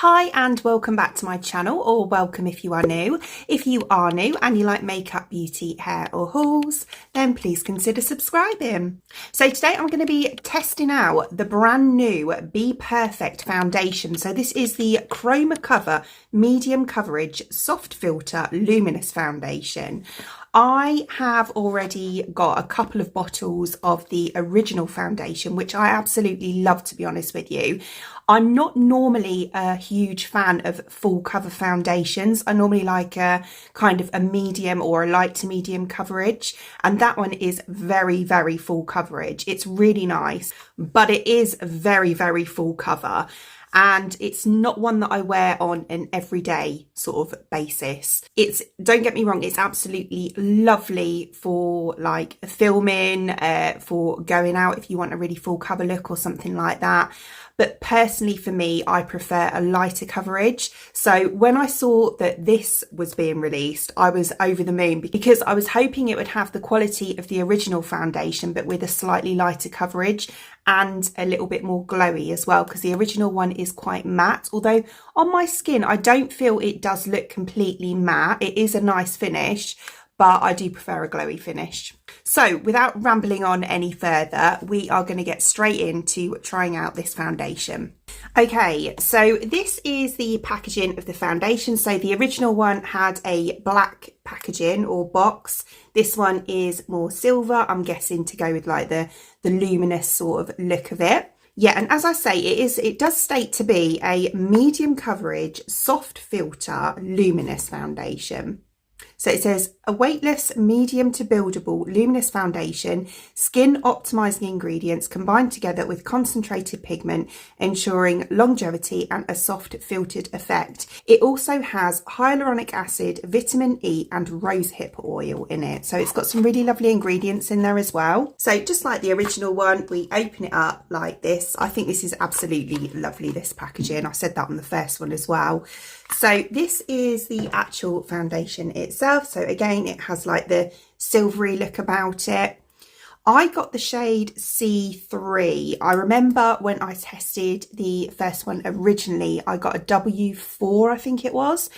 Hi and welcome back to my channel, or welcome if you are new. If you are new and you like makeup, beauty, hair or hauls, then please consider subscribing. So today I'm going to be testing out the brand new BPERFECT foundation. So this is the Chroma Cover Medium Coverage Soft Filter Luminous Foundation. I have already got a couple of bottles of the original foundation, which I absolutely love, to be honest with you. I'm not normally a huge fan of full cover foundations. I normally like a kind of a medium or a light to medium coverage, and that one is very, very full coverage. It's really nice, but it is very, very full cover. And it's not one that I wear on an everyday sort of basis. Don't get me wrong, it's absolutely lovely for like filming, for going out if you want a really full cover look or something like that. But personally for me, I prefer a lighter coverage. So when I saw that this was being released, I was over the moon because I was hoping it would have the quality of the original foundation, but with a slightly lighter coverage and a little bit more glowy as well, because the original one is quite matte. Although on my skin, I don't feel it does look completely matte. It is a nice finish, but I do prefer a glowy finish. So without rambling on any further, we are going to get straight into trying out this foundation. Okay, so this is the packaging of the foundation. So the original one had a black packaging or box. This one is more silver, I'm guessing to go with like the luminous sort of look of it. Yeah, and as I say, it does state to be a medium coverage soft filter luminous foundation. So it says a weightless, medium to buildable luminous foundation, skin optimizing ingredients combined together with concentrated pigment, ensuring longevity and a soft filtered effect. It also has hyaluronic acid, vitamin E and rosehip oil in it. So it's got some really lovely ingredients in there as well. So just like the original one, we open it up like this. I think this is absolutely lovely, this packaging. I said that on the first one as well. So this is the actual foundation itself. So again, it has like the silvery look about it. I got the shade C3. I remember when I tested the first one originally, I got a W4, I think it was,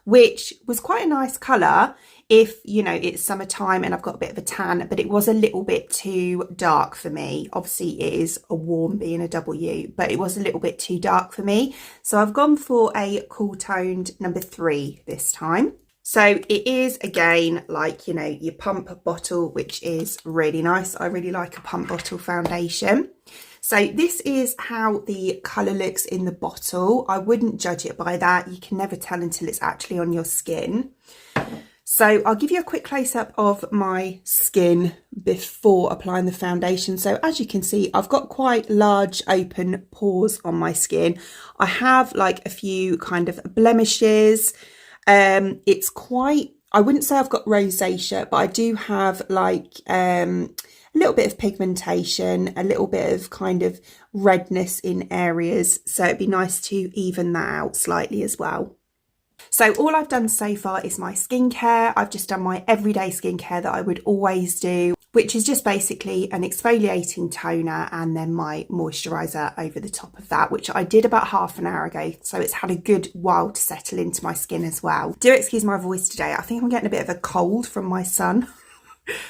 which was quite a nice colour if, you know, it's summertime and I've got a bit of a tan, but it was a little bit too dark for me. Obviously it is a warm being a W, but it was a little bit too dark for me. So I've gone for a cool toned number 3 this time. So it is, again, like, you know, your pump bottle, which is really nice. I really like a pump bottle foundation. So this is how the colour looks in the bottle. I wouldn't judge it by that. You can never tell until it's actually on your skin. So I'll give you a quick close-up of my skin before applying the foundation. So as you can see, I've got quite large open pores on my skin. I have like a few kind of blemishes. It's quite, I wouldn't say I've got rosacea, but I do have like a little bit of pigmentation, a little bit of kind of redness in areas. So it'd be nice to even that out slightly as well. So all I've done so far is my skincare. I've just done my everyday skincare that I would always do, which is just basically an exfoliating toner and then my moisturiser over the top of that, which I did about half an hour ago. So it's had a good while to settle into my skin as well. Do excuse my voice today. I think I'm getting a bit of a cold from my son.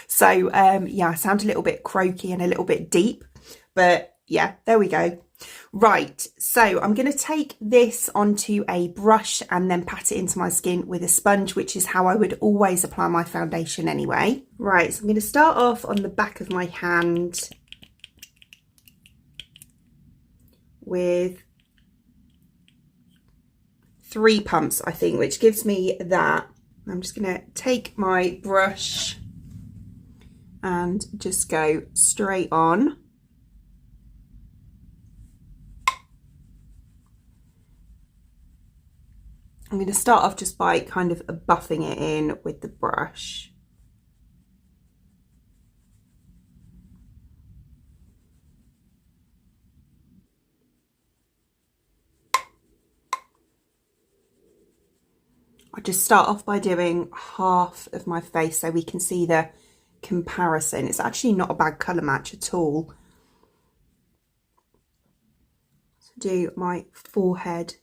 So yeah, I sound a little bit croaky and a little bit deep, but yeah, there we go. Right, so I'm going to take this onto a brush and then pat it into my skin with a sponge, which is how I would always apply my foundation anyway. Right, so I'm going to start off on the back of my hand with 3 pumps, I think, which gives me that. I'm just going to take my brush and just go straight on. I'm going to start off just by kind of buffing it in with the brush. I'll just start off by doing half of my face so we can see the comparison. It's actually not a bad colour match at all. So do my forehead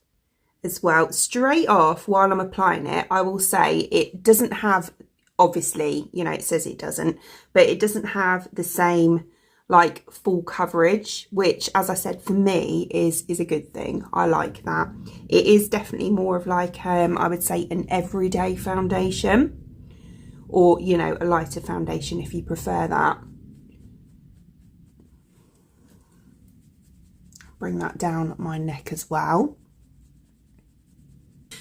as well. Straight off, while I'm applying it, I will say it doesn't have, obviously, you know, it says it doesn't, but it doesn't have the same like full coverage, which, as I said, for me is a good thing. I like that. It is definitely more of like I would say an everyday foundation, or, you know, a lighter foundation if you prefer that. Bring that down my neck as well.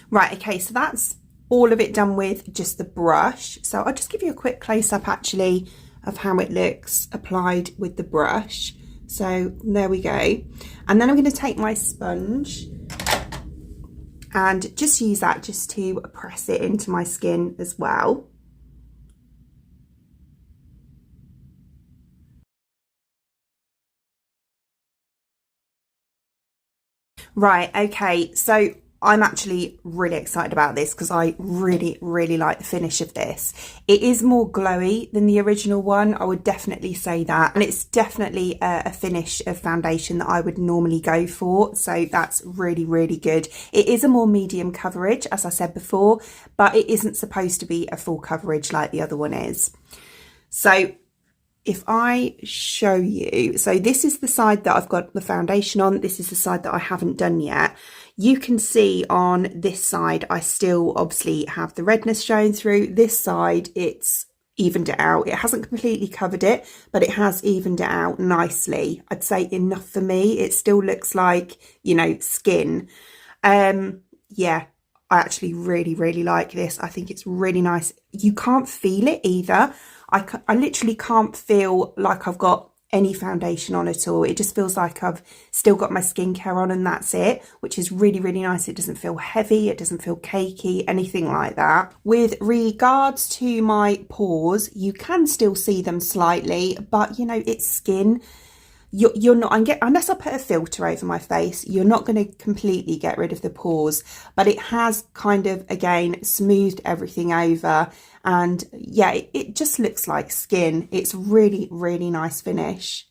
Right, okay, so that's all of it done with just the brush. So I'll just give you a quick close-up actually of how it looks applied with the brush. So there we go. And then I'm going to take my sponge and just use that just to press it into my skin as well. Right, okay, so I'm actually really excited about this because I really like the finish of this. It is more glowy than the original one, I would definitely say that. And it's definitely a finish of foundation that I would normally go for. So that's really good. It is a more medium coverage, as I said before, but it isn't supposed to be a full coverage like the other one is. So if I show you, so this is the side that I've got the foundation on. This is the side that I haven't done yet. You can see on this side, I still obviously have the redness showing through. This side, it's evened it out. It hasn't completely covered it, but it has evened it out nicely. I'd say enough for me. It still looks like, you know, skin. Yeah, I actually really like this. I think it's really nice. You can't feel it either. I literally can't feel like I've got any foundation on at all. It just feels like I've still got my skincare on and that's it, which is really nice. It doesn't feel heavy, it doesn't feel cakey, anything like that. With regards to my pores, you can still see them slightly, but you know, it's skin. You're not, unless I put a filter over my face, you're not going to completely get rid of the pores, but it has kind of, again, smoothed everything over. And yeah, it just looks like skin. It's really nice finish.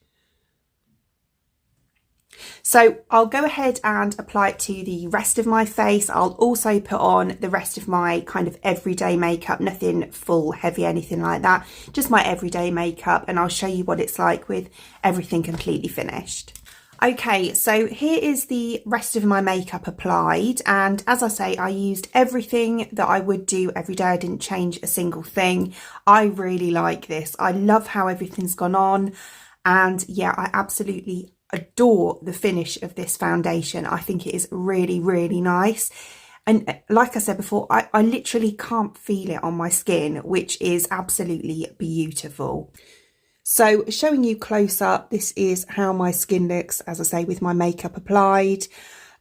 So I'll go ahead and apply it to the rest of my face. I'll also put on the rest of my kind of everyday makeup, nothing full heavy, anything like that, just my everyday makeup, and I'll show you what it's like with everything completely finished. Okay, so here is the rest of my makeup applied, and as I say, I used everything that I would do every day. I didn't change a single thing. I really like this. I love how everything's gone on, and yeah, I absolutely adore the finish of this foundation. I think it is really nice. And like I said before, I literally can't feel it on my skin, which is absolutely beautiful. So showing you close up, this is how my skin looks, as I say, with my makeup applied.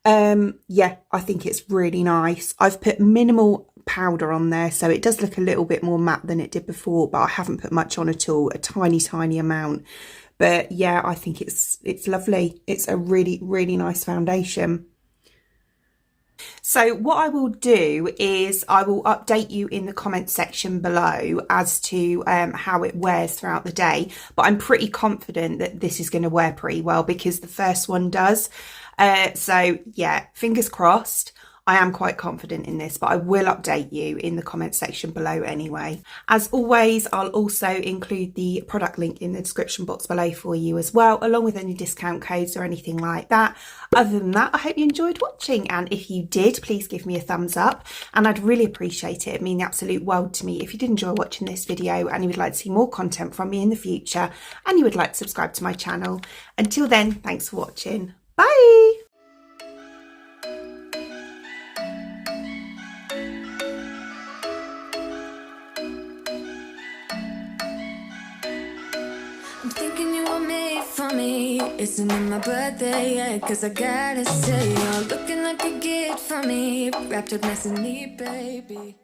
Yeah, I think it's really nice. I've put minimal powder on there, so it does look a little bit more matte than it did before, but I haven't put much on at all, a tiny amount. But yeah, I think it's lovely. It's a really nice foundation. So what I will do is I will update you in the comments section below as to how it wears throughout the day. But I'm pretty confident that this is going to wear pretty well because the first one does. So yeah, fingers crossed. I am quite confident in this, but I will update you in the comments section below anyway. As always, I'll also include the product link in the description box below for you as well, along with any discount codes or anything like that. Other than that, I hope you enjoyed watching, and if you did, please give me a thumbs up, and I'd really appreciate it. It'd mean the absolute world to me if you did enjoy watching this video and you would like to see more content from me in the future, and you would like to subscribe to my channel. Until then, thanks for watching. Bye! I'm thinking you were made for me. Isn't it my birthday yet? Cause I gotta say, you're looking like a gift for me, wrapped up nice and neat, baby.